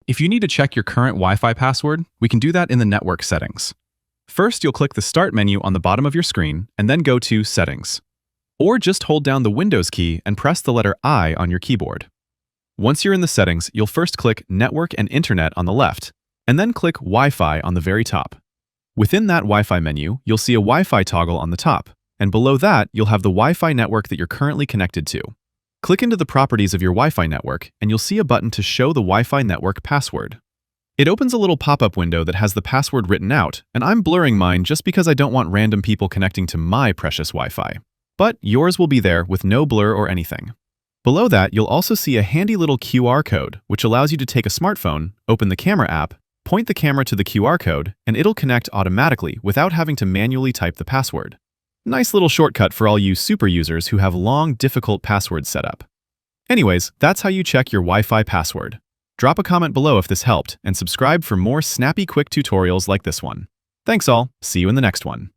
If you need to check your current Wi-Fi password, we can do that in the network settings. First, you'll click the Start menu on the bottom of your screen and then go to Settings. Or just hold down the Windows key and press the letter I on your keyboard. Once you're in the settings, you'll first click Network and Internet on the left, and then click Wi-Fi on the very top. Within that Wi-Fi menu, you'll see a Wi-Fi toggle on the top, and below that, you'll have the Wi-Fi network that you're currently connected to. Click into the properties of your Wi-Fi network, and you'll see a button to show the Wi-Fi network password. It opens a little pop-up window that has the password written out, and I'm blurring mine just because I don't want random people connecting to my precious Wi-Fi. But yours will be there with no blur or anything. Below that, you'll also see a handy little QR code, which allows you to take a smartphone, open the camera app, point the camera to the QR code, and it'll connect automatically without having to manually type the password. Nice little shortcut for all you super users who have long, difficult passwords set up. Anyways, that's how you check your Wi-Fi password. Drop a comment below if this helped, and subscribe for more snappy quick tutorials like this one. Thanks all, see you in the next one.